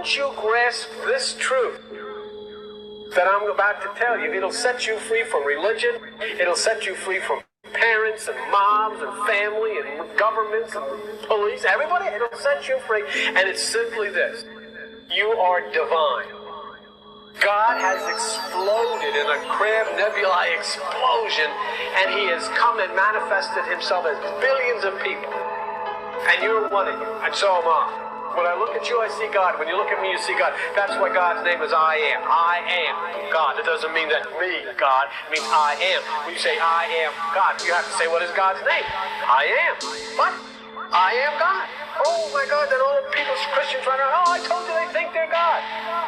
once you grasp this truth that I'm about to tell you, it'll set you free from religion. It'll set you free from parents and mobs and family and governments and police. Everybody, it'll set you free. And it's simply this. You are divine. God has exploded in a Crab Nebulae explosion, and he has come and manifested himself as billions of people. And you're one of you, and so am I. When I look at you, I see God. When you look at me, you see God. That's why God's name is I am. I am God. It doesn't mean that me, God. It means I am. When you say I am God, you have to say, what is God's name? I am. What? I am God. Oh my God, then all the people, Christians run around, oh, I told you they think they're God.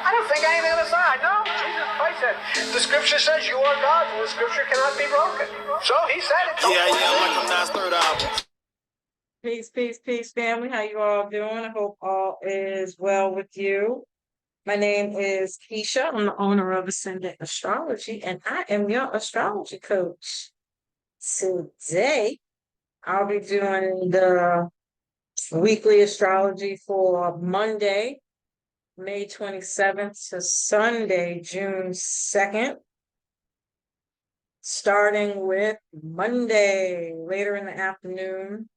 I don't think anything on the side. No, Jesus Christ said, the scripture says you are God, and the scripture cannot be broken. So he said it. Yeah, like I'm not third album. Peace, peace, peace, family. How you all doing? I hope all is well with you. My name is Keisha. I'm the owner of Ascendant Astrology, and I am your astrology coach. Today, I'll be doing the weekly astrology for Monday, May 27th to Sunday, June 2nd. Starting with Monday, later in the afternoon.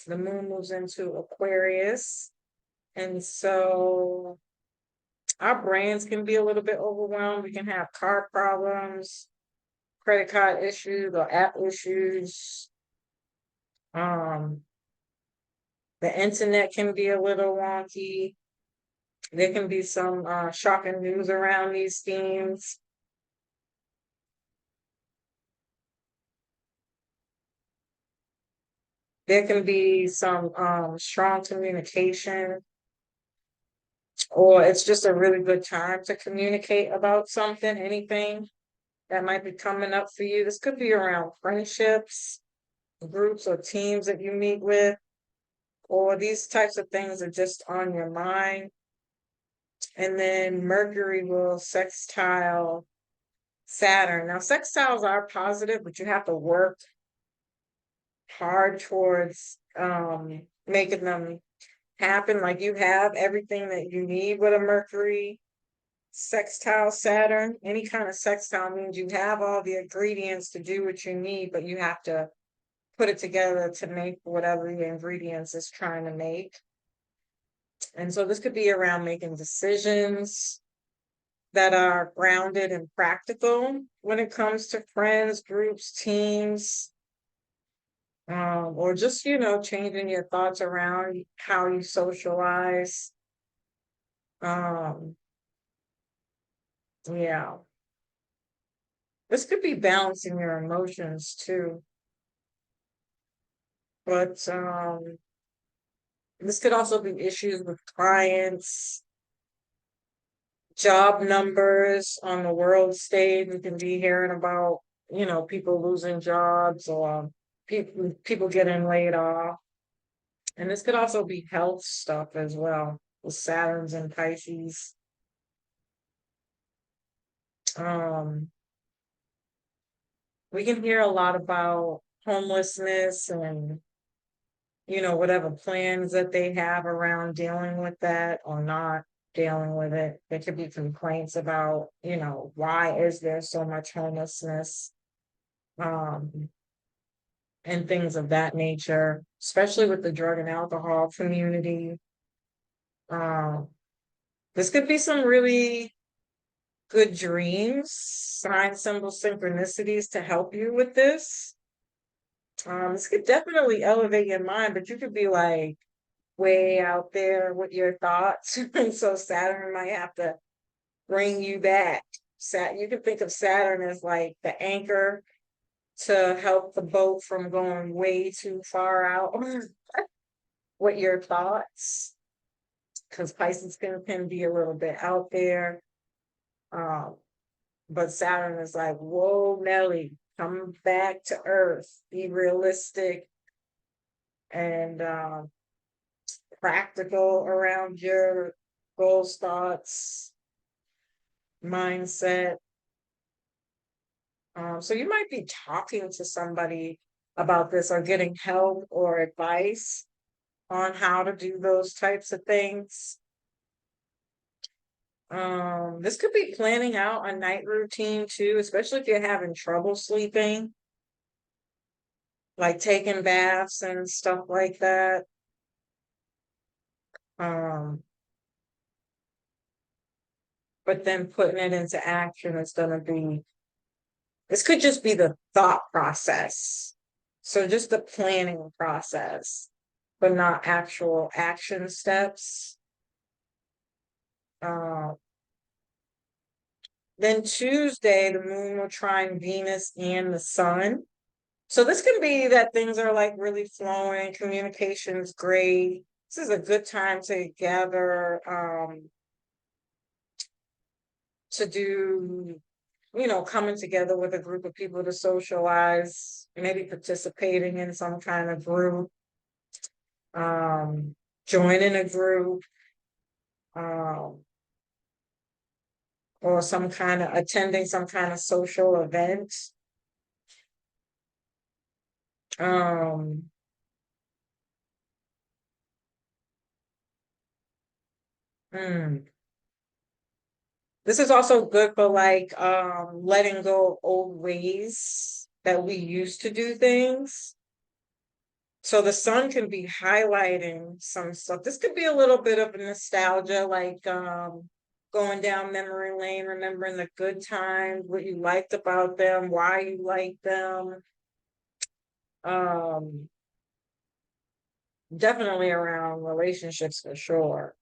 The moon moves into Aquarius. And so our brains can be a little bit overwhelmed. We can have car problems, credit card issues, or app issues. The internet can be a little wonky. There can be some shocking news around these themes. There can be some strong communication, or it's just a really good time to communicate about something, anything that might be coming up for you. This could be around friendships, groups, or teams that you meet with, or these types of things are just on your mind. And then Mercury will sextile Saturn. Now, sextiles are positive, but you have to work hard towards making them happen. Like, you have everything that you need with a Mercury sextile Saturn. Any kind of sextile means you have all the ingredients to do what you need, but you have to put it together to make whatever the ingredients is trying to make. And so this could be around making decisions that are grounded and practical when it comes to friends, groups, teams, or just, changing your thoughts around how you socialize. Yeah. This could be balancing your emotions too. But this could also be issues with clients, job numbers on the world stage. We can be hearing about, people losing jobs, or people getting laid off. And this could also be health stuff as well, with Saturns and Pisces. We can hear a lot about homelessness and, whatever plans that they have around dealing with that or not dealing with it. There could be complaints about, why is there so much homelessness, and things of that nature, especially with the drug and alcohol community. This could be some really good dreams, sign symbol synchronicities to help you with this. This could definitely elevate your mind, but you could be like way out there with your thoughts. And so Saturn might have to bring you back. You can think of Saturn as like the anchor to help the boat from going way too far out with your thoughts. Because Pisces can be a little bit out there. But Saturn is like, whoa, Nelly, come back to Earth, be realistic and practical around your goals, thoughts, mindset. So you might be talking to somebody about this, or getting help or advice on how to do those types of things. This could be planning out a night routine too, especially if you're having trouble sleeping, like taking baths and stuff like that. Um, but then putting it into action is gonna be, this could just be the thought process. So just the planning process, but not actual action steps. Uh, then Tuesday, the moon will trine Venus and the sun. So this can be that things are like really flowing, communication's great. This is a good time to gather, to do, coming together with a group of people to socialize, maybe participating in some kind of group, um, joining a group, um, or some kind of attending some kind of social event. Um, hmm. This is also good for like letting go of old ways that we used to do things. So the sun can be highlighting some stuff. This could be a little bit of a nostalgia, like going down memory lane, remembering the good times, what you liked about them, why you liked them. Um, Definitely around relationships for sure.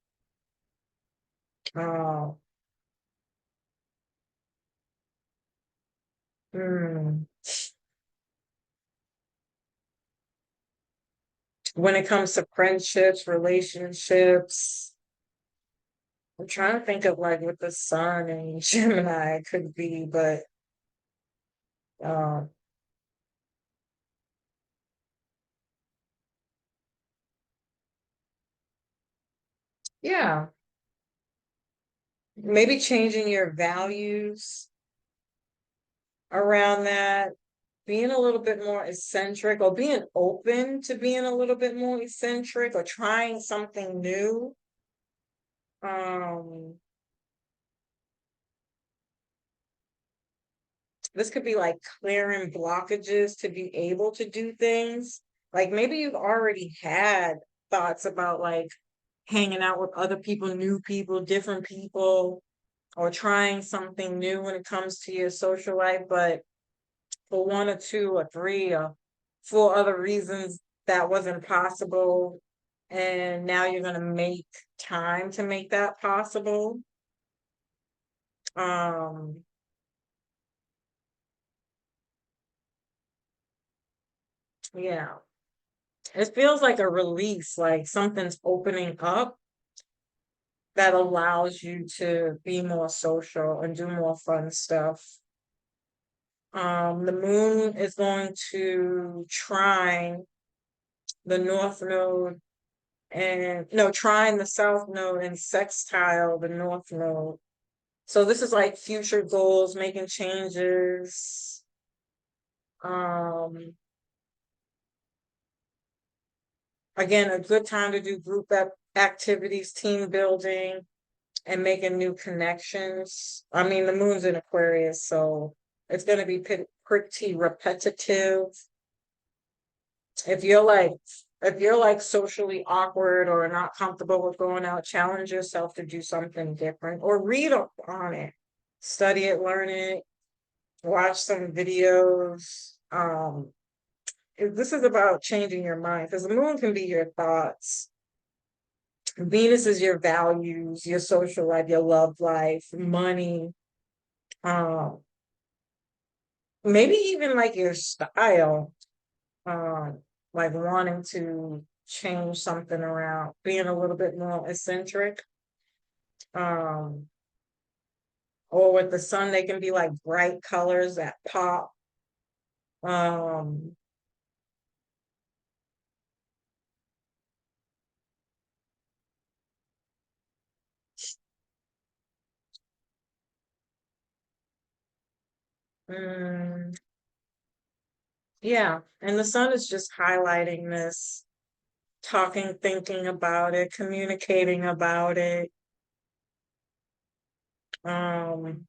Uh, hmm. When it comes to friendships, relationships, I'm trying to think of like what the sun and Gemini could be, but um, yeah, maybe changing your values around that, being a little bit more eccentric or being open to being a little bit more eccentric or trying something new. Um, this could be like clearing blockages to be able to do things. Like maybe you've already had thoughts about like hanging out with other people, new people, different people, or trying something new when it comes to your social life, but for one or two or three or four other reasons that wasn't possible. And now you're going to make time to make that possible. Um, yeah, it feels like a release, like something's opening up that allows you to be more social and do more fun stuff. The moon is going to trine the north node and no, trine the south node and sextile the north node. So this is like future goals, making changes. Um, Again, a good time to do group activities, team building, and making new connections. I mean, the moon's in Aquarius, so it's going to be pretty repetitive. If you're like if you're like socially awkward or not comfortable with going out, challenge yourself to do something different or read up on it, study it, learn it, watch some videos. This is about changing your mind because the moon can be your thoughts. Venus is your values, your social life, your love life, money, um, maybe even like your style, like wanting to change something around, being a little bit more eccentric. Um, or with the sun, they can be like bright colors that pop. Um, mm, yeah, and the sun is just highlighting this, talking, thinking about it, communicating about it. Um,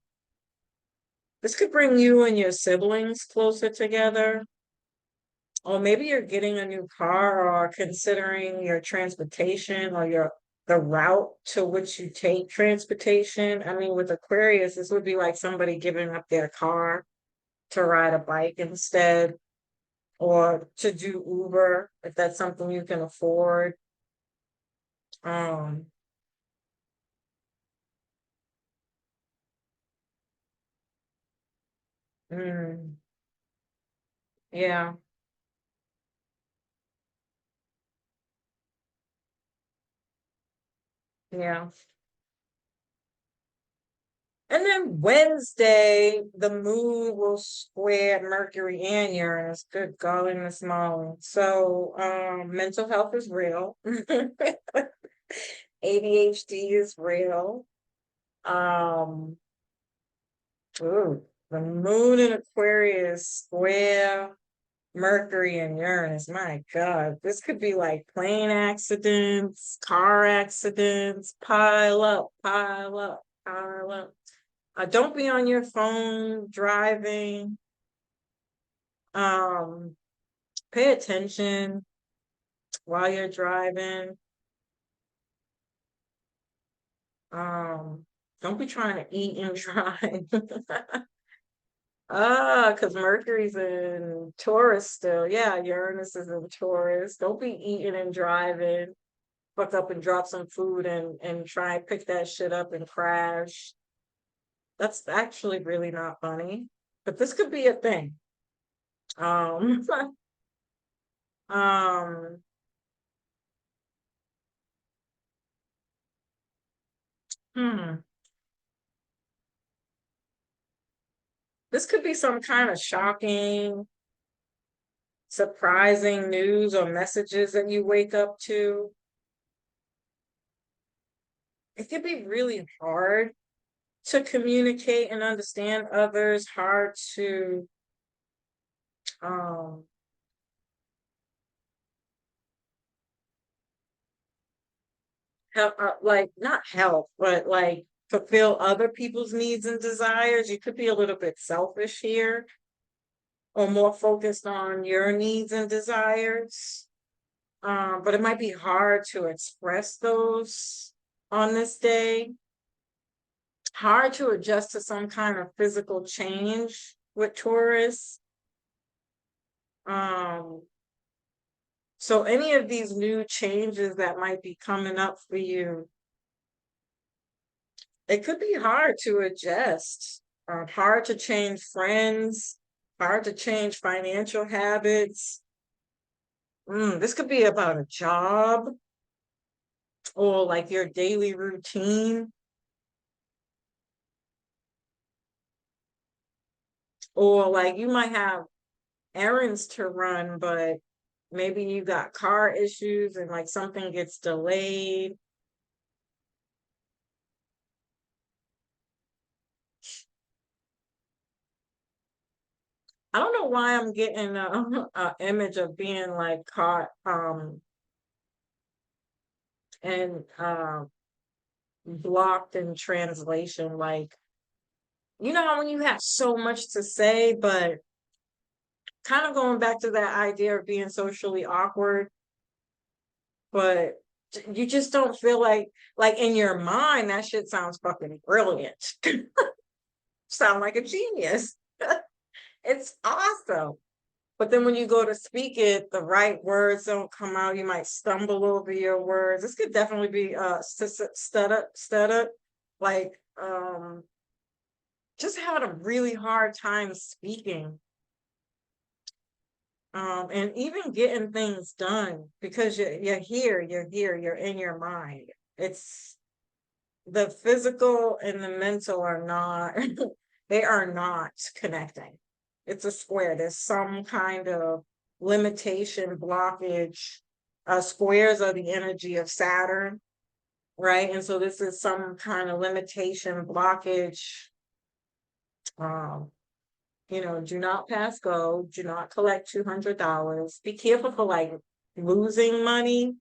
this could bring you and your siblings closer together. Or maybe you're getting a new car or considering your transportation or the route to which you take transportation. I mean, with Aquarius, this would be like somebody giving up their car to ride a bike instead, or to do Uber if that's something you can afford. Um, mm, yeah, yeah. And then Wednesday, the moon will square Mercury and Uranus. Good golly, Miss Molly. So, mental health is real. ADHD is real. Um, ooh, the moon in Aquarius square Mercury and Uranus. My God, this could be like plane accidents, car accidents, pile up, pile up, pile up. Don't be on your phone driving. Um, Pay attention while you're driving. Um, don't be trying to eat and drive. Because Mercury's in Taurus still. Yeah, Uranus is in Taurus. Don't be eating and driving. Fuck up and drop some food and try and pick that shit up and crash. That's actually really not funny. But this could be a thing. Um, um, hmm. This could be some kind of shocking, surprising news or messages that you wake up to. It could be really hard to communicate and understand others, hard to um help, like not help, but like fulfill other people's needs and desires. You could be a little bit selfish here or more focused on your needs and desires. But it might be hard to express those on this day. Hard to adjust to some kind of physical change with Taurus. Um, so any of these new changes that might be coming up for you, it could be hard to adjust, hard to change friends, hard to change financial habits. This could be about a job or like your daily routine, or like you might have errands to run, but maybe you got car issues and like something gets delayed. I don't know why I'm getting a image of being like caught and blocked in translation. Like, you know how when you have so much to say, but kind of going back to that idea of being socially awkward, but you just don't feel like in your mind that shit sounds fucking brilliant. Sound like a genius. It's awesome. But then when you go to speak it, the right words don't come out. You might stumble over your words. This could definitely be stutter, like just having a really hard time speaking. And even getting things done because you're in your mind. It's the physical and the mental are not, they are not connecting. It's a square. There's some kind of limitation, blockage. Squares are the energy of Saturn, right? And so this is some kind of limitation, blockage. Um, do not pass go, do not collect $200. Be careful for like losing money.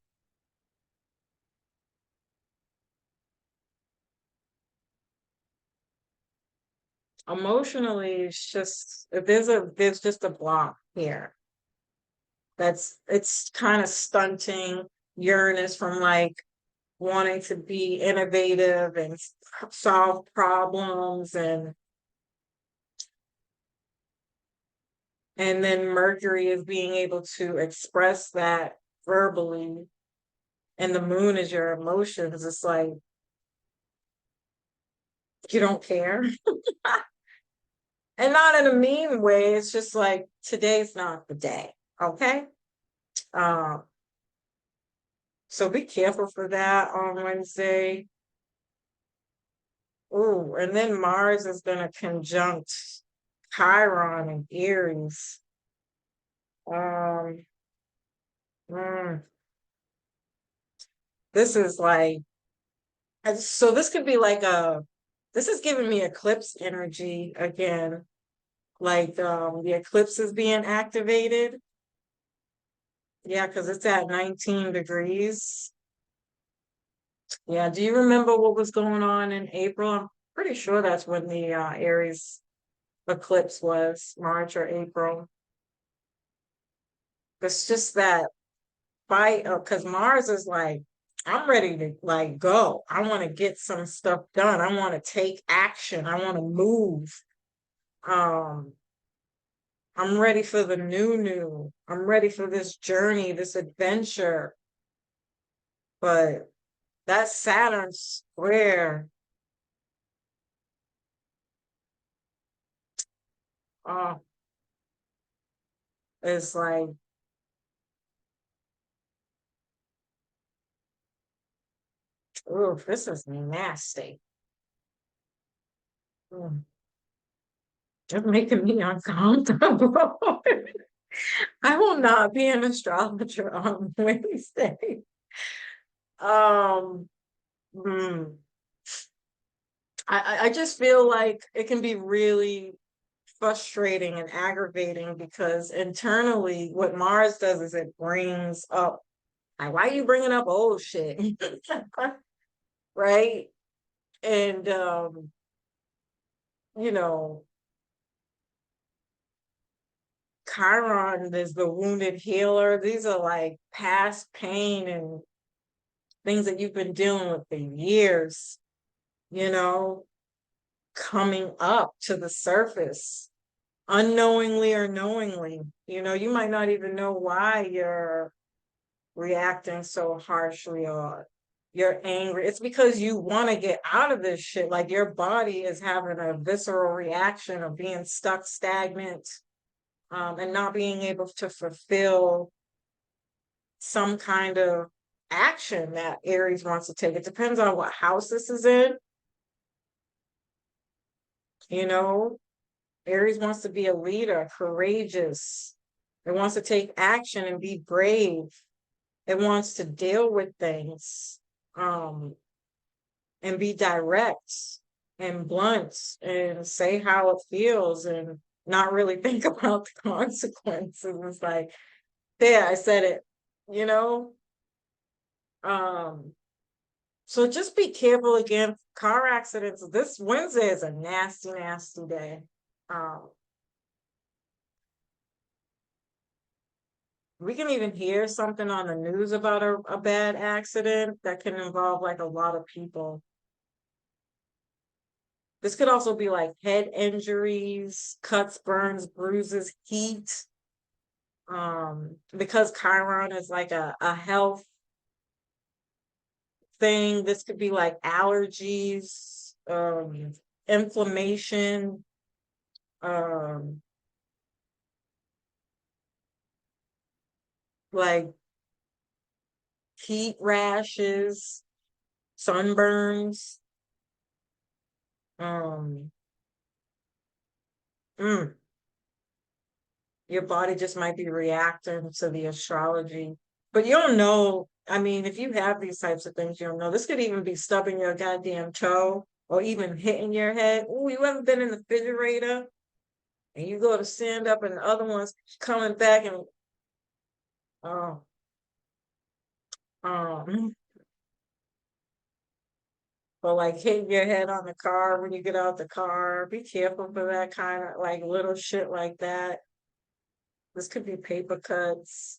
Emotionally, it's just there's just a block here. It's kind of stunting Uranus from like wanting to be innovative and solve problems, and then Mercury is being able to express that verbally, and the moon is your emotions. It's like you don't care. And not in a mean way. It's just like today's not the day. Okay. Um, so be careful for that on Wednesday. Oh, and then Mars is gonna conjunct Chiron and Aries. Um, mm, this is like, so this could be like this is giving me eclipse energy again. Like the eclipse is being activated. Yeah, because it's at 19 degrees. Yeah, do you remember what was going on in April? I'm pretty sure that's when the Aries eclipse was, March or April. It's just that fight, because Mars is like, I'm ready to like go. I want to get some stuff done. I want to take action. I want to move. Um, I'm ready for the new. I'm ready for this journey, this adventure. But that Saturn square, uh, is like, oh, this is nasty. Mm, it's making me uncomfortable. I will not be an astrologer on Wednesday. Um, mm, I just feel like it can be really frustrating and aggravating because internally, what Mars does is it brings up, like, why are you bringing up old shit? Right? And, you know, Chiron is the wounded healer. These are like past pain and things that you've been dealing with for years, you know, coming up to the surface, unknowingly or knowingly. You know, you might not even know why you're reacting so harshly or you're angry. It's because you want to get out of this shit. Like your body is having a visceral reaction of being stuck stagnant, and not being able to fulfill some kind of action that Aries wants to take. It depends on what house this is in. You know, Aries wants to be a leader, courageous. It wants to take action and be brave. It wants to deal with things, um, and be direct and blunt and say how it feels and not really think about the consequences. It's like, there, I said it, you know? Um, so just be careful again. Car accidents. This Wednesday is a nasty, nasty day. Um, we can even hear something on the news about a bad accident that can involve like a lot of people. This could also be like head injuries, cuts, burns, bruises, heat. Because Chiron is like a health thing, this could be like allergies, inflammation, um, like heat rashes, sunburns. Um, mm, your body just might be reacting to the astrology, but you don't know. I mean, if you have these types of things, you don't know. This could even be stubbing your goddamn toe or even hitting your head. Oh, you ever been in the refrigerator and you go to stand up and the other one's coming back and oh, um, Or like hitting your head on the car when you get out the car. Be careful for that kind of like little shit like that. This could be paper cuts.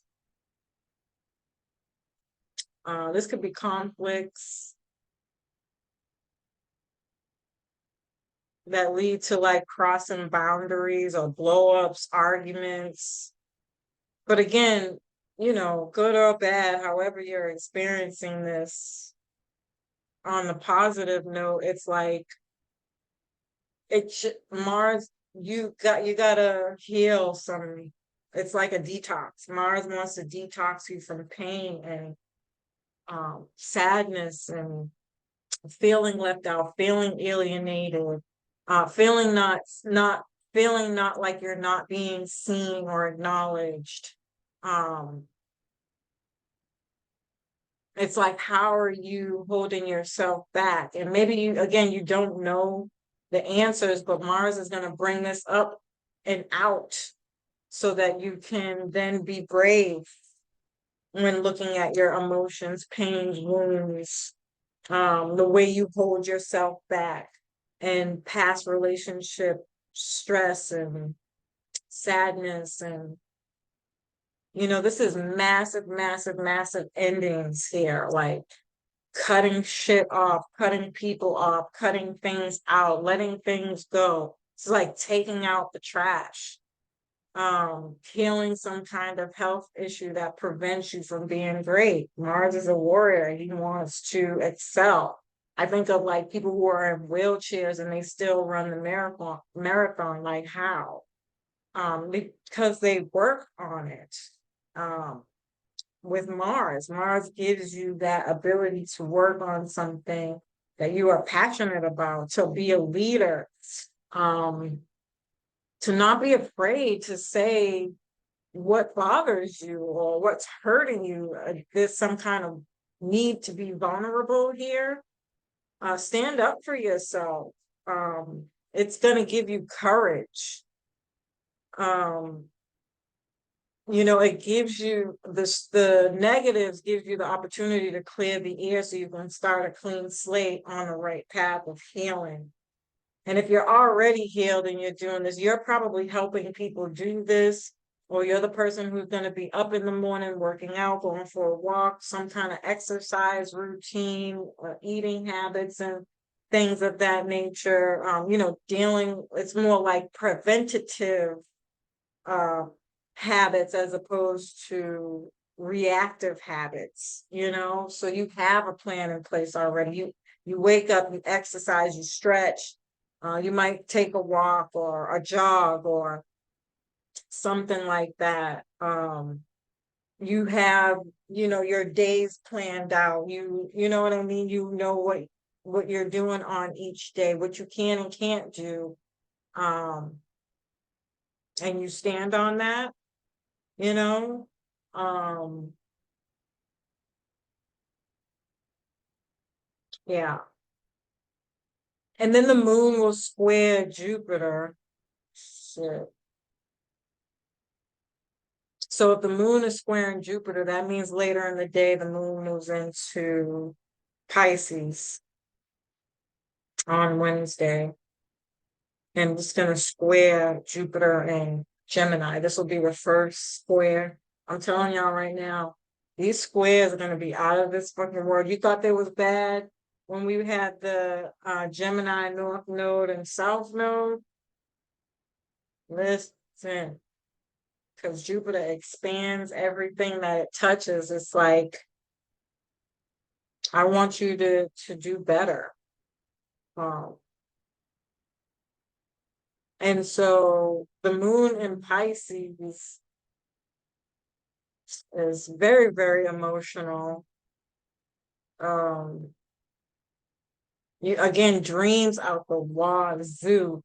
This could be conflicts that lead to like crossing boundaries or blow ups, arguments. But again, good or bad, however you're experiencing this, on the positive note, it's like Mars, you gotta heal some. It's like a detox. Mars wants to detox you from pain and sadness and feeling left out, feeling alienated, feeling not like you're not being seen or acknowledged. Um, it's like, how are you holding yourself back? And maybe you don't know the answers, but Mars is going to bring this up and out so that you can then be brave when looking at your emotions, pains, wounds, the way you hold yourself back, and past relationship stress and sadness. And this is massive, massive, massive endings here, like cutting shit off, cutting people off, cutting things out, letting things go. It's like taking out the trash, healing some kind of health issue that prevents you from being great. Mars is a warrior. He wants to excel. I think of like people who are in wheelchairs and they still run the marathon, like how? Because they work on it. Um, with Mars, Mars gives you that ability to work on something that you are passionate about, to be a leader, um, to not be afraid to say what bothers you or what's hurting you. There's some kind of need to be vulnerable here. Stand up for yourself. It's going to give you courage. Um, it gives you the negatives, gives you the opportunity to clear the air so you can start a clean slate on the right path of healing. And if you're already healed and you're doing this, you're probably helping people do this, or you're the person who's going to be up in the morning working out, going for a walk, some kind of exercise routine, or eating habits and things of that nature. It's more like preventative uh, habits as opposed to reactive habits, so you have a plan in place already. You wake up, you exercise, you stretch, you might take a walk or a jog or something like that. You have, your days planned out. You know what I mean? You know what you're doing on each day, what you can and can't do. Um, and you stand on that, you know? Um, yeah. And then the moon will square Jupiter. Shit. So if the moon is squaring Jupiter, that means later in the day the moon moves into Pisces on Wednesday. And it's going to square Jupiter and Gemini. This will be the first square. I'm telling y'all right now, these squares are going to be out of this fucking world. You thought they was bad when we had the Gemini North Node and South Node? Listen, because Jupiter expands everything that it touches. It's like, I want you to do better. Um, and so the moon in Pisces is very, very emotional. Um, again, dreams out the wazoo,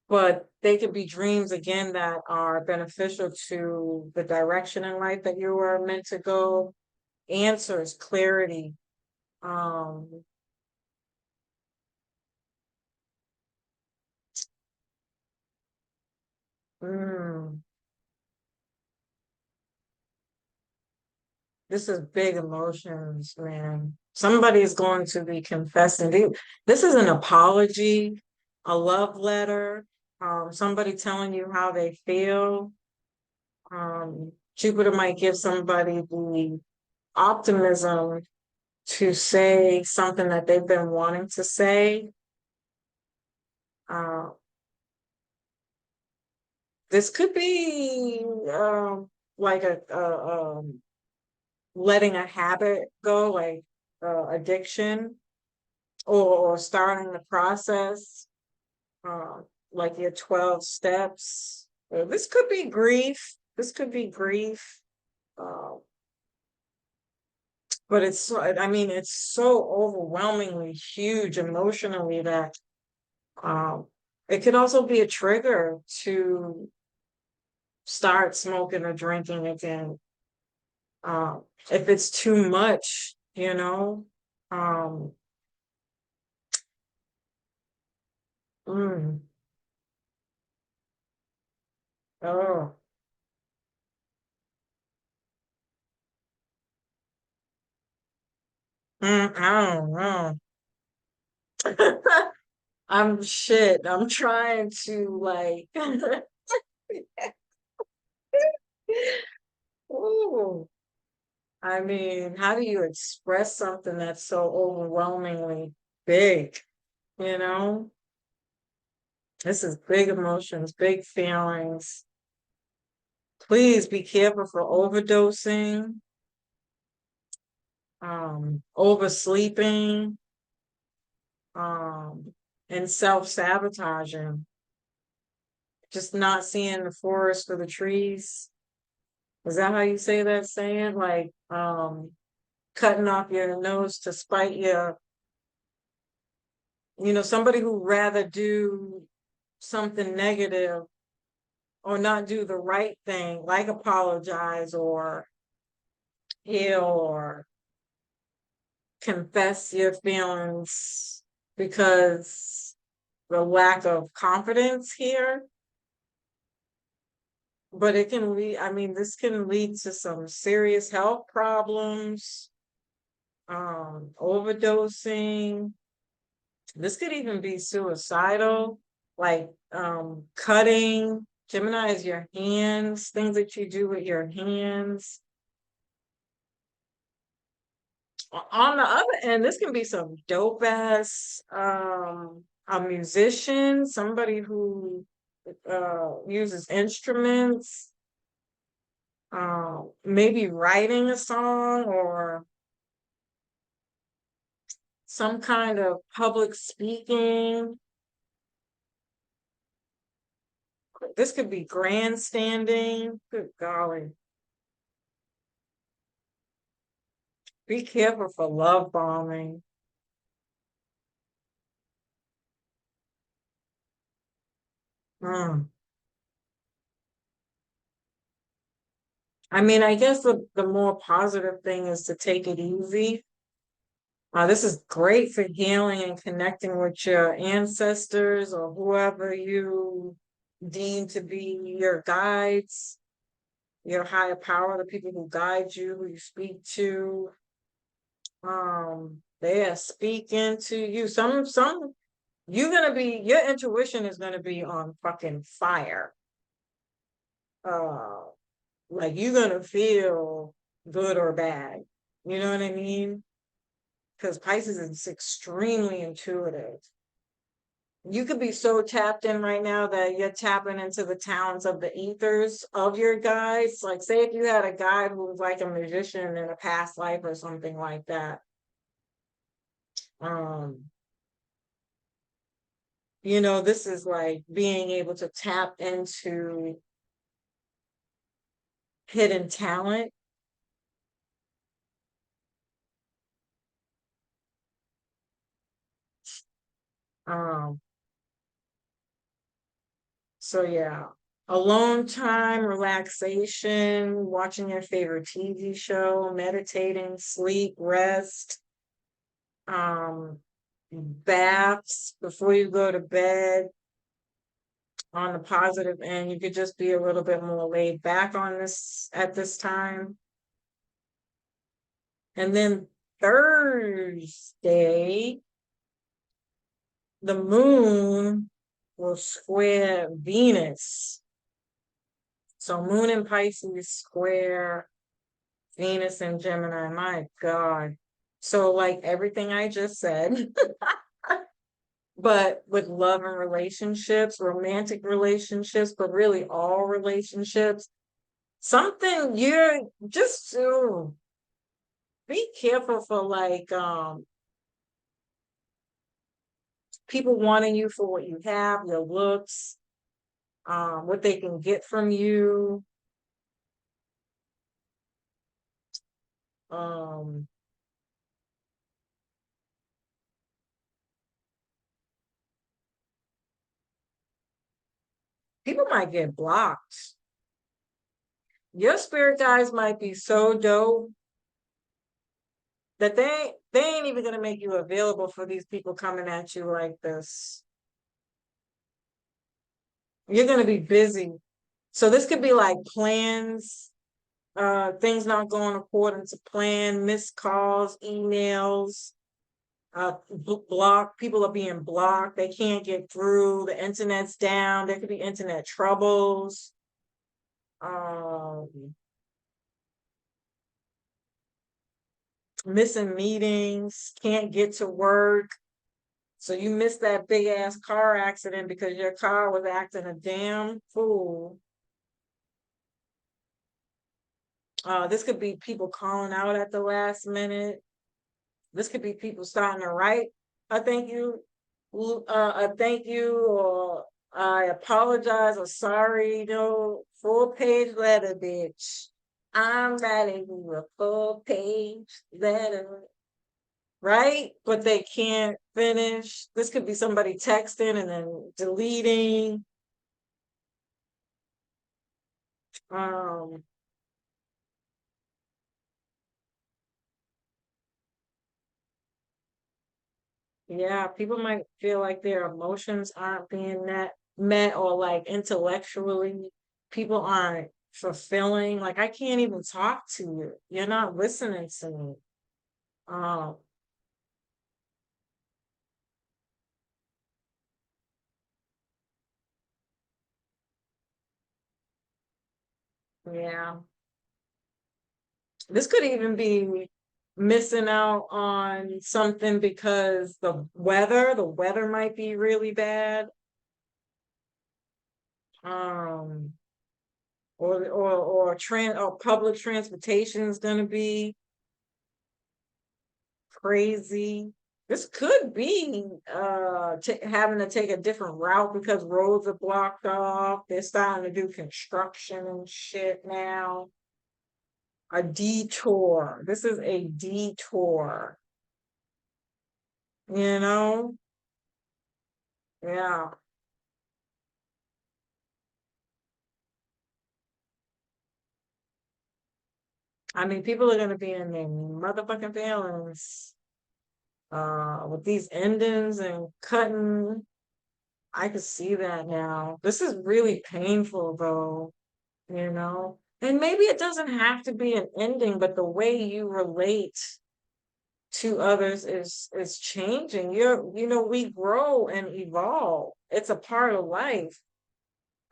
but they could be dreams again that are beneficial to the direction in life that you were meant to go. Answers, clarity. Um, mm, This is big emotions, man. Somebody is going to be confessing. This is an apology, a love letter, somebody telling you how they feel. Jupiter might give somebody the optimism to say something that they've been wanting to say. Uh, this could be like letting a habit go, like addiction, or starting the process, uh, like your 12 steps. This could be grief. This could be grief. Uh, but I mean, it's so overwhelmingly huge emotionally that um, it could also be a trigger to start smoking or drinking again. Um, if it's too much, you know. Um, mm, oh, I don't know. I'm shit. I'm trying to like, ooh, I mean, how do you express something that's so overwhelmingly big? You know, this is big emotions, big feelings. Please be careful for overdosing, oversleeping, um, and self-sabotaging. Just not seeing the forest for the trees. Is that how you say that saying? Like, cutting off your nose to spite your, somebody who rather do something negative or not do the right thing, like apologize or heal or confess your feelings because the lack of confidence here. But it can lead, I mean, this can lead to some serious health problems, overdosing. This could even be suicidal, like cutting. Gemini is your hands, things that you do with your hands. On the other end, this can be some dope ass a musician, somebody who uses instruments, maybe writing a song or some kind of public speaking. This could be grandstanding. Good golly. Be careful for love bombing. Mm. I mean, I guess the more positive thing is to take it easy. This is great for healing and connecting with your ancestors or whoever you deem to be your guides, your higher power, the people who guide you, who you speak to. They are speaking to you. Your intuition is gonna be on fucking fire. Uh, like you're gonna feel good or bad. You know what I mean? Because Pisces is extremely intuitive. You could be so tapped in right now that you're tapping into the talents of the ethers of your guides. Like, say if you had a guide who was like a magician in a past life or something like that. Um, this is like being able to tap into hidden talent. Um, so yeah, alone time, relaxation, watching your favorite TV show, meditating, sleep, rest, um, baths before you go to bed. On the positive end, you could just be a little bit more laid back on this at this time. And then Thursday, the moon will square Venus. So moon in Pisces square Venus and Gemini. My God. So like everything I just said, but with love and relationships, romantic relationships, but really all relationships, something you're just to be careful for like people wanting you for what you have, your looks, what they can get from you. Um, People might get blocked. Your spirit guides might be so dope that they ain't even gonna make you available for these people coming at you like this. You're gonna be busy. So this could be like plans, things not going according to plan, missed calls, emails, block. People are being blocked. They can't get through. The internet's down. There could be internet troubles. Um, Missing meetings, can't get to work. So you missed that big ass car accident because your car was acting a damn fool. This could be people calling out at the last minute. This could be people starting to write a thank you, or I apologize, or sorry, full-page letter, bitch. I'm writing you a full-page letter, right? But they can't finish. This could be somebody texting and then deleting. Um, yeah, people might feel like their emotions aren't being met, or like intellectually, people aren't fulfilling. Like, I can't even talk to you. You're not listening to me. Um, yeah. This could even be missing out on something because the weather might be really bad. Um, or public transportation is going to be crazy. This could be having to take a different route because roads are blocked off. They're starting to do construction and shit now. A detour. This is a detour, you know? Yeah. I mean, people are gonna be in their motherfucking feelings with these endings and cutting. I could see that now. This is really painful though, you know? And maybe it doesn't have to be an ending, but the way you relate to others is changing. We grow and evolve. It's a part of life.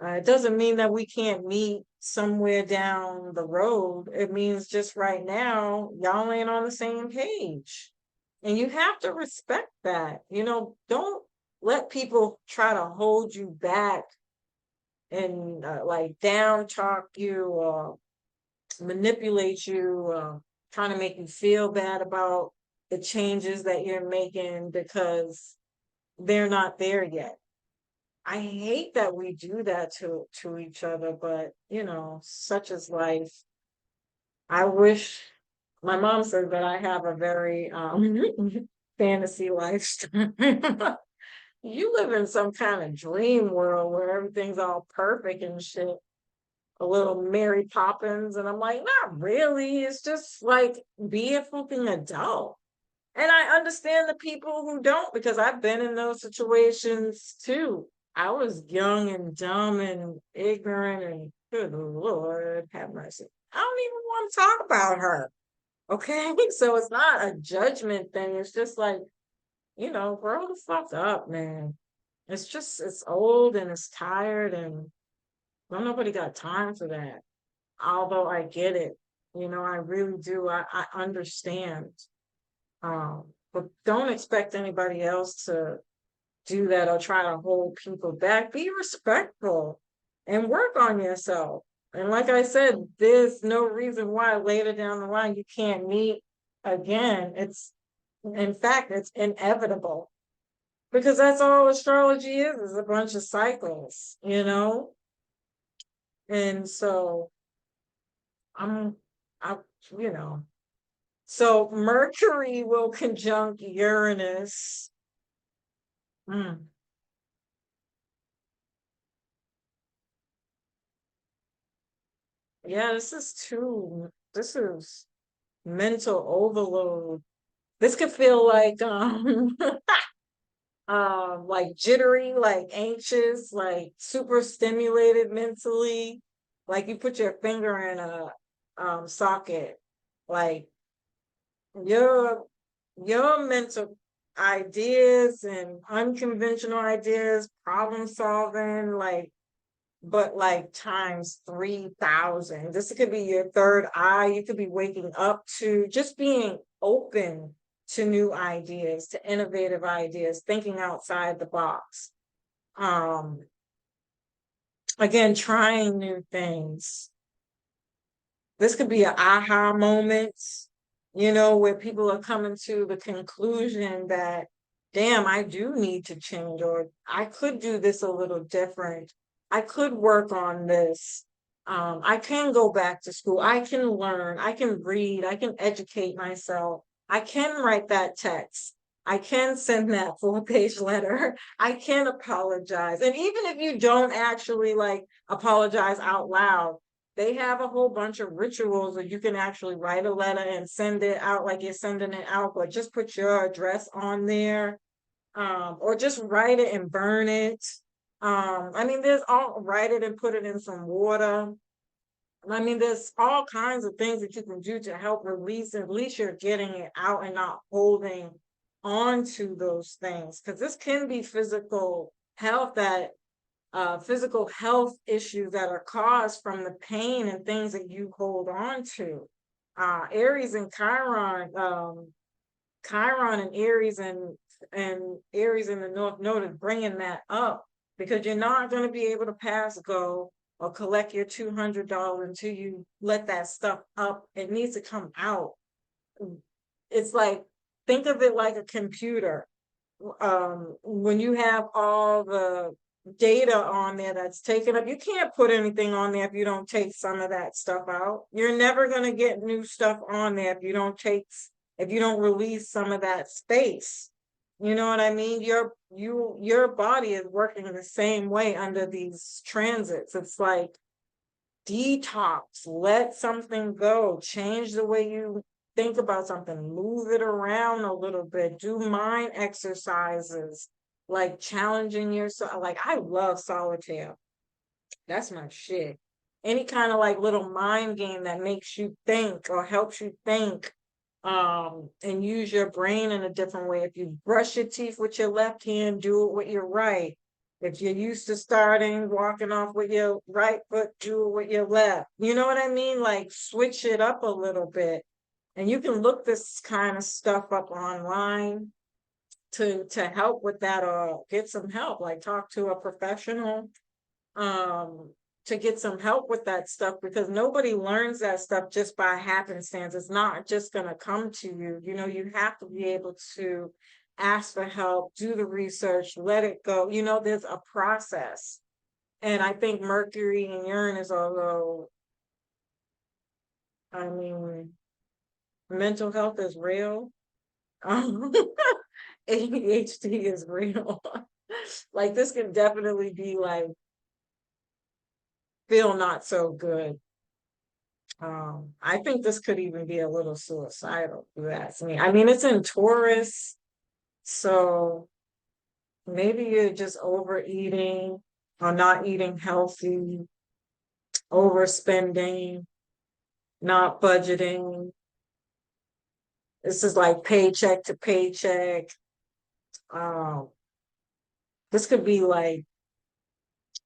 It doesn't mean that we can't meet somewhere down the road. It means just right now, y'all ain't on the same page. And you have to respect that. Don't let people try to hold you back and like down talk you or manipulate you, trying to make you feel bad about the changes that you're making because they're not there yet. I hate that we do that to each other, but such is life. I wish my mom said that I have a very fantasy lifestyle. You live in some kind of dream world where everything's all perfect and shit. A little Mary Poppins, and I'm like, not really. It's just like be a fucking adult. And I understand the people who don't because I've been in those situations too. I was young and dumb and ignorant, and good Lord have mercy. I don't even want to talk about her. Okay, so it's not a judgment thing. It's just like, grow the fuck up, man. It's old and it's tired and don't nobody got time for that. Although I get it, I really do. I understand. But don't expect anybody else to do that or try to hold people back. Be respectful and work on yourself. And like I said, there's no reason why later down the line you can't meet again. In fact, it's inevitable because that's all astrology is a bunch of cycles. And so I'm, I, you know, so Mercury will conjunct Uranus. Hmm. Yeah, this is mental overload. This could feel like jittery, like anxious, like super stimulated mentally. Like you put your finger in a socket. Like your your mental ideas and unconventional ideas, problem solving, but like times 3,000. This could be your third eye. You could be waking up to just being open to new ideas, to innovative ideas, thinking outside the box. Um, Again, trying new things. This could be an aha moment, where people are coming to the conclusion that, damn, I do need to change, or I could do this a little different. I could work on this. I can go back to school. I can learn. I can read. I can educate myself. I can write that text. I can send that 4-page letter. I can apologize. And even if you don't actually like apologize out loud, they have a whole bunch of rituals that you can actually write a letter and send it out like you're sending it out, but just put your address on there, or just write it and burn it. I mean, write it and put it in some water. I mean, there's all kinds of things that you can do to help release. At least you're getting it out and not holding on to those things, because this can be physical health issues that are caused from the pain and things that you hold on to. Aries and Chiron and Aries in the North Node is bringing that up because you're not going to be able to pass go or collect your $200 until you let that stuff up. It needs to come out. It's like, think of it like a computer. When you have all the data on there that's taken up, you can't put anything on there if you don't take some of that stuff out. You're never going to get new stuff on there if you don't release some of that space. You know what I mean? Your body is working the same way under these transits. It's like detox, let something go, change the way you think about something, move it around a little bit, do mind exercises, like challenging yourself. Like, I love solitaire. That's my shit. Any kind of like little mind game that makes you think or helps you think, and use your brain in a different way. If you brush your teeth with your left hand, do it with your right. If you're used to walking off with your right foot, do it with your left. You know what I mean? Like, switch it up a little bit. And you can look this kind of stuff up online to help with that, or get some help, like talk to a professional, um, to get some help with that stuff, because nobody learns that stuff just by happenstance. It's not just going to come to you. You have to be able to ask for help, do the research, let it go. There's a process. And I think Mercury and Uranus, although, I mean, mental health is real. ADHD is real. Like, this can definitely be like, feel not so good. I think this could even be a little suicidal, if you ask me. I mean, it's in Taurus, so maybe you're just overeating or not eating healthy, overspending, not budgeting. This is like paycheck to paycheck. Um, this could be like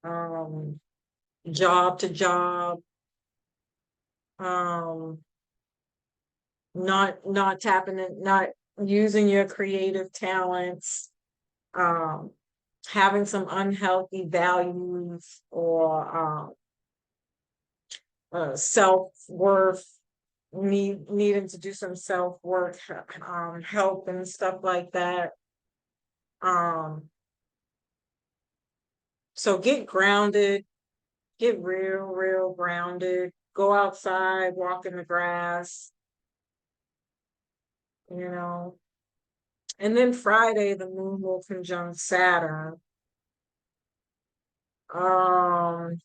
um, job to job. Um, not tapping it, not using your creative talents. Um, having some unhealthy values or self-worth, needing to do some self-work, help and stuff like that. Um, so get grounded, get real grounded, go outside, walk in the grass, you know. And then Friday, the moon will conjunct Saturn. Um,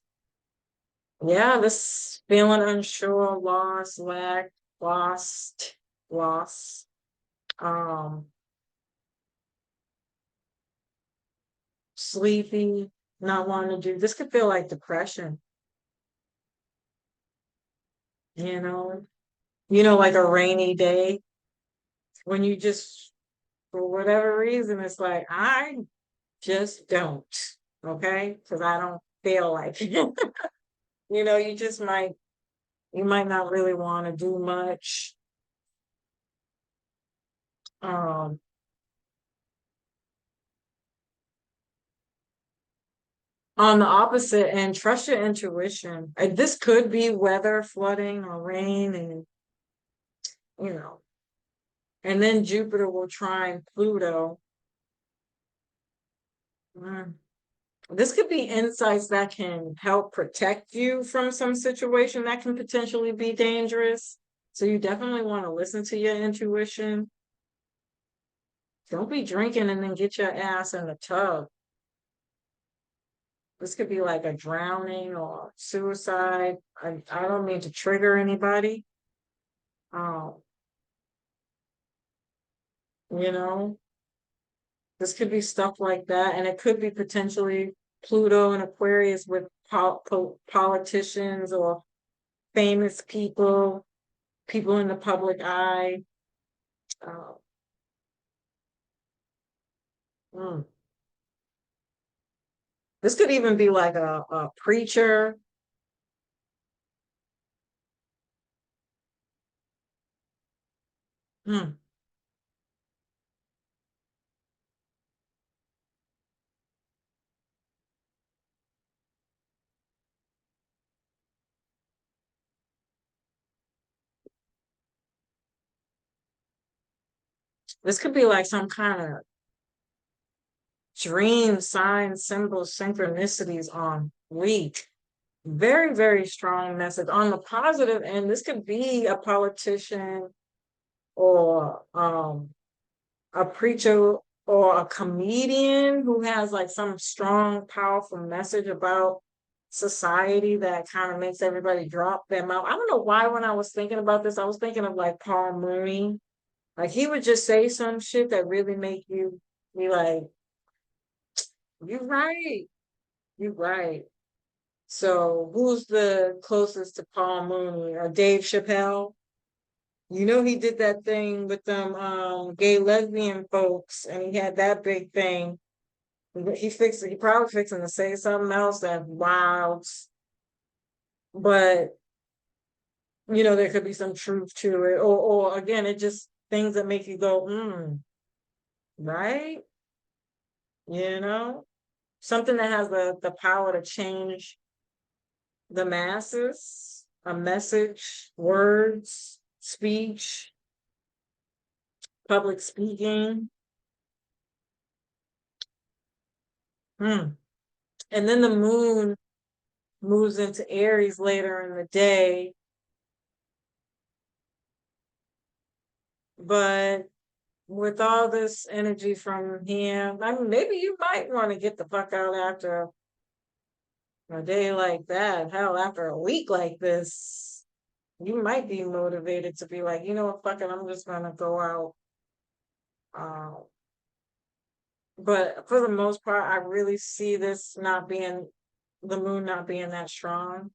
yeah, this feeling unsure, lost, lack, lost, loss. Um, sleepy, not wanting to do. This could feel like depression, you know. Like a rainy day when you just, for whatever reason, it's like, I just don't, okay? Because I don't feel like it. You just you might not really want to do much. Um, on the opposite end, trust your intuition. This could be weather, flooding, or rain, and you know, and then Jupiter will trine Pluto. Mm. This could be insights that can help protect you from some situation that can potentially be dangerous. So you definitely want to listen to your intuition. Don't be drinking and then get your ass in the tub. This could be like a drowning or suicide. I don't mean to trigger anybody. Um, you know, this could be stuff like that. And it could be potentially Pluto and Aquarius with politicians or famous people, people in the public eye. Uh, mm. This could even be like a preacher. Mm. This could be like some kind of dream, sign, symbol, synchronicities on week. Very strong message. On the positive end, this could be a politician or a preacher or a comedian who has like some strong, powerful message about society that kind of makes everybody drop their mouth. I don't know why when I was thinking about this, I was thinking of like Paul Mooney. Like he would just say some shit that really make you be like, you're right, you're right. So who's the closest to Paul Mooney or Dave Chappelle? He did that thing with them gay lesbian folks and he had that big thing. He probably fixing to say something else that's wild, but there could be some truth to it. Or again, it just things that make you go, right? You know? Something that has the power to change the masses, a message, words, speech, public speaking. Hmm. And then the moon moves into Aries later in the day, but with all this energy from him, I mean, maybe you might want to get the fuck out after a day like that. Hell, after a week like this, you might be motivated to be like, you know what, fuck it, I'm just gonna go out. Uh, but for the most part, I really see this not being the moon not being that strong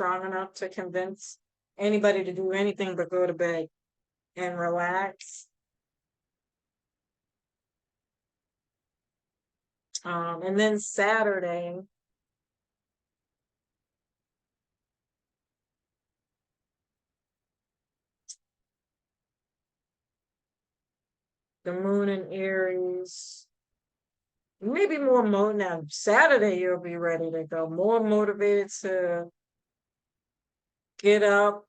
enough to convince anybody to do anything but go to bed. and relax. And then Saturday, the moon in Aries, maybe more now Saturday you'll be ready to go, more motivated to get up.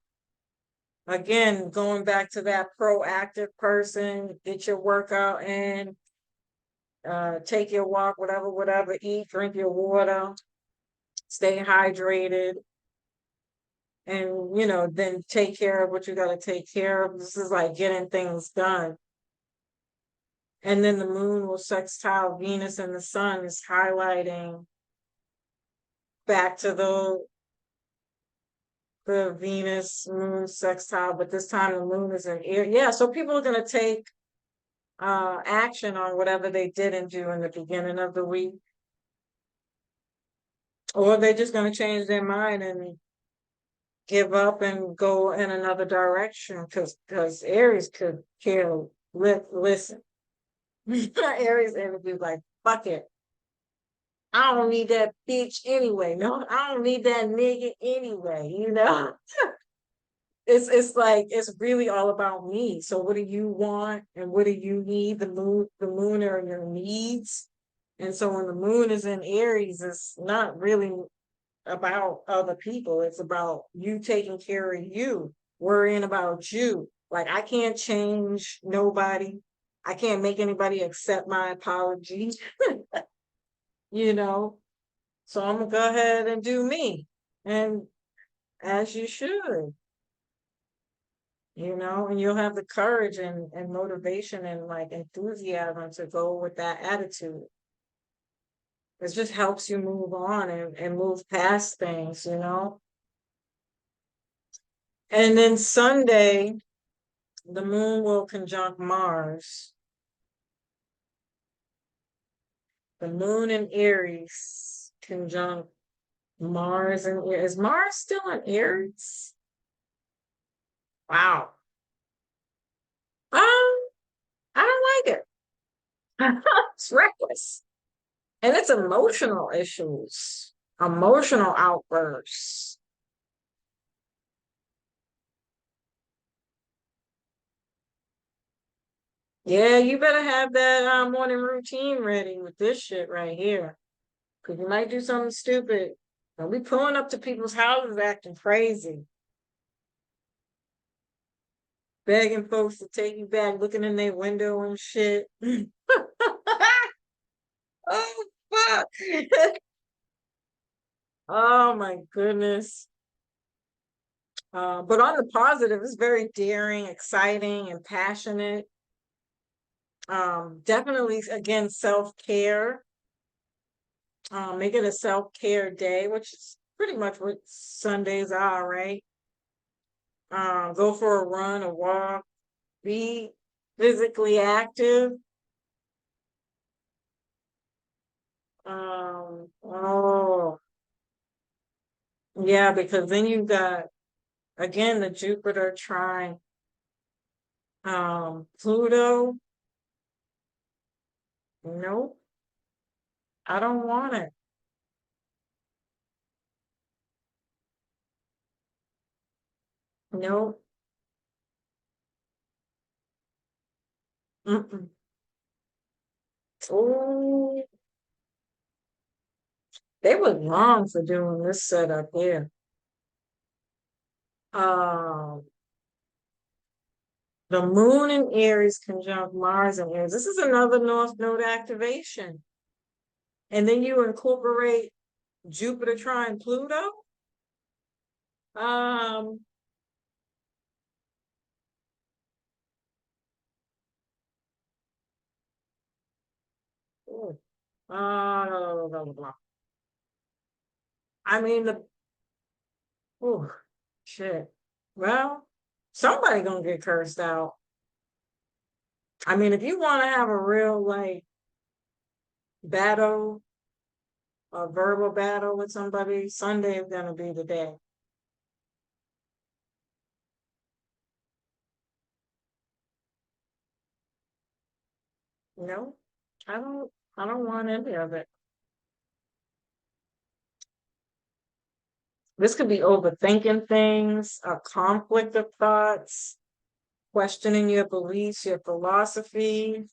Again, going back to that proactive person, get your workout in, take your walk, whatever, eat, drink your water, stay hydrated, and then take care of what you got to take care of. This is like getting things done. And then the moon will sextile Venus and the sun is highlighting back to the Venus moon sextile, but this time the moon is in air. Yeah, so people are going to take action on whatever they didn't do in the beginning of the week, or they're just going to change their mind and give up and go in another direction, because Aries could care listen. Aries energy is like, fuck it, I don't need that bitch anyway. No, I don't need that nigga anyway. It's like it's really all about me. So what do you want and what do you need? The moon are your needs. And so when the moon is in Aries, it's not really about other people. It's about you taking care of you, worrying about you. Like, I can't change nobody. I can't make anybody accept my apology, you know. So I'm gonna go ahead and do me. And as you should, and you'll have the courage and motivation and like enthusiasm to go with that attitude. It just helps you move on and move past things. And then Sunday, the moon will conjunct Mars. The moon in Aries conjunct Mars and Aries. Is Mars still in Aries? Wow. I don't like it. It's reckless. And it's emotional issues, emotional outbursts. Yeah, you better have that morning routine ready with this shit right here. Because you might do something stupid. Don't be pulling up to people's houses acting crazy, begging folks to take you back, looking in their window and shit. Oh, fuck. Oh, my goodness. But on the positive, it's very daring, exciting, and passionate. Definitely, again, self-care. Make it a self-care day, which is pretty much what Sundays are, right? Go for a run, a walk, be physically active. Oh, yeah, because then you got, again, the Jupiter trine Pluto. Nope, I don't want it. Nope. Mm-mm. Oh, they were wrong for doing this setup here. Um, the moon in Aries conjunct Mars in Aries. This is another North Node activation. And then you incorporate Jupiter trine Pluto. Um, ooh, blah, blah, blah. I mean, oh, shit. Well, somebody gonna get cursed out. I mean, if you want to have a real like battle, a verbal battle with somebody, Sunday is gonna be the day. No, I don't want any of it. This could be overthinking things, a conflict of thoughts, questioning your beliefs, your philosophy,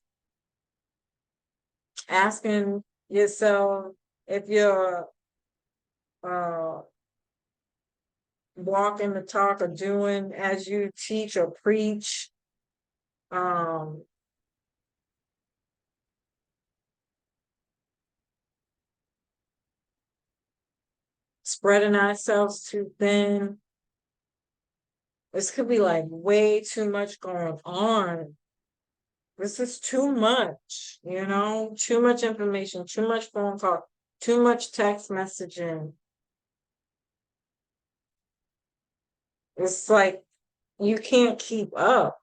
asking yourself if you're uh, walking the talk or doing as you teach or preach. Um, Spreading ourselves too thin. This could be like way too much going on. This is too much, too much information, too much phone call, too much text messaging. It's like you can't keep up.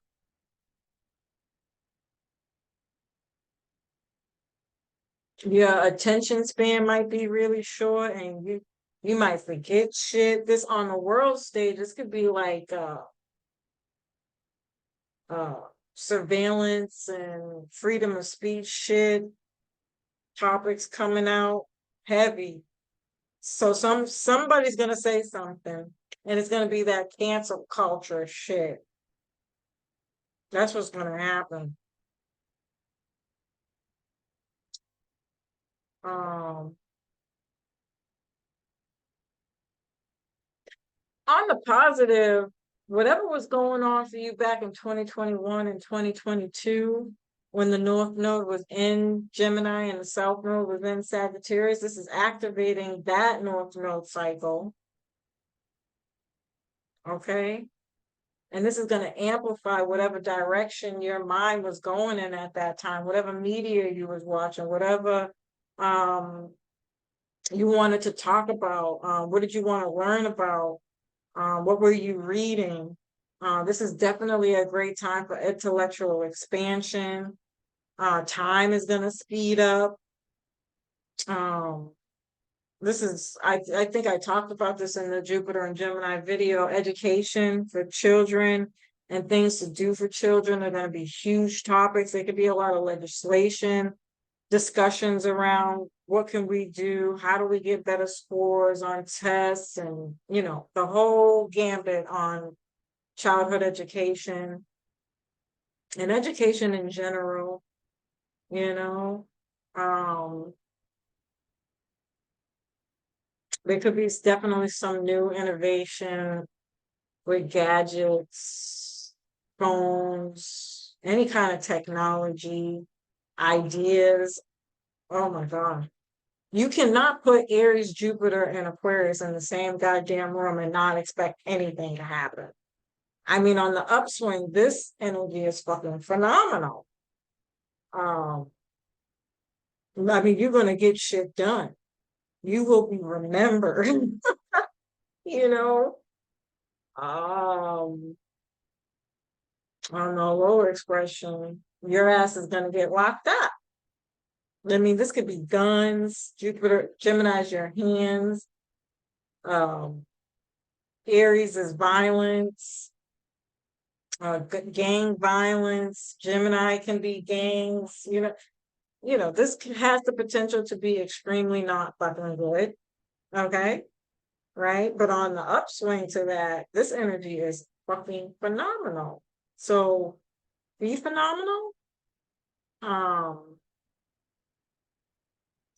Your attention span might be really short and you might forget shit. This on the world stage, this could be like uh surveillance and freedom of speech shit, topics coming out heavy. So somebody's gonna say something and it's gonna be that cancel culture shit. That's what's gonna happen. Um on the positive, whatever was going on for you back in 2021 and 2022, when the North Node was in Gemini and the South Node was in Sagittarius, this is activating that North Node cycle. Okay. And this is going to amplify whatever direction your mind was going in at that time, whatever media you was watching, whatever um, you wanted to talk about. What did you want to learn about? What were you reading? This is definitely a great time for intellectual expansion. Time is going to speed up. Um, I think I talked about this in the Jupiter and Gemini video. Education for children and things to do for children are going to be huge topics. There could be a lot of legislation, discussions around what can we do, how do we get better scores on tests, and the whole gambit on childhood education and education in general. you know um there could be definitely some new innovation with gadgets, phones, any kind of technology, ideas. Oh my God. You cannot put Aries, Jupiter, and Aquarius in the same goddamn room and not expect anything to happen. I mean, on the upswing, this energy is fucking phenomenal. Um, I mean, you're gonna get shit done. You will be remembered, you know. Um, on the lower expression, your ass is gonna get locked up. I mean, this could be guns. Jupiter, Gemini is your hands. Um, Aries is violence, gang violence. Gemini can be gangs. This has the potential to be extremely not fucking good. Okay, right? But on the upswing to that, this energy is fucking phenomenal. So be phenomenal. Um,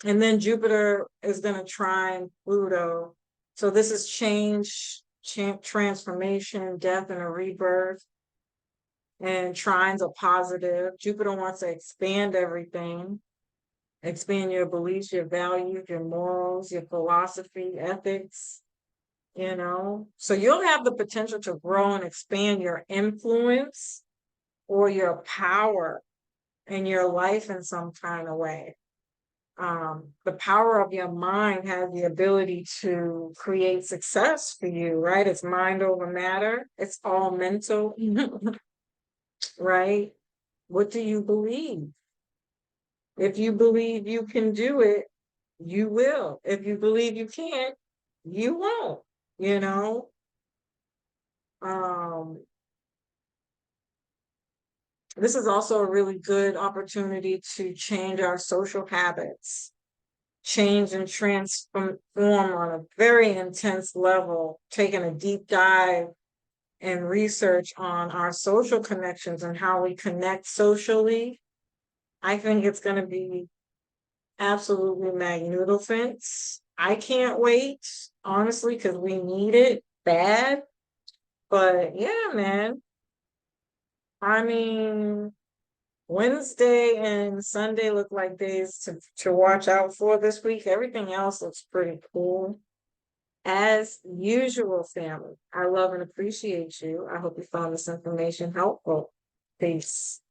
and then Jupiter is going to trine Pluto. So this is change, transformation, death, and a rebirth. And trines are positive. Jupiter wants to expand everything, expand your beliefs, your values, your morals, your philosophy, ethics. So you'll have the potential to grow and expand your influence or your power in your life in some kind of way. The power of your mind has the ability to create success for you, right? It's mind over matter. It's all mental, right? What do you believe? If you believe you can do it, you will. If you believe you can't, you won't, you know? Um, This is also a really good opportunity to change our social habits, change and transform on a very intense level, taking a deep dive and research on our social connections and how we connect socially. I think it's going to be absolutely magnificent. I can't wait, honestly, because we need it bad. But yeah, man. I mean, Wednesday and Sunday look like days to watch out for this week. Everything else looks pretty cool. As usual, family, I love and appreciate you. I hope you found this information helpful. Peace.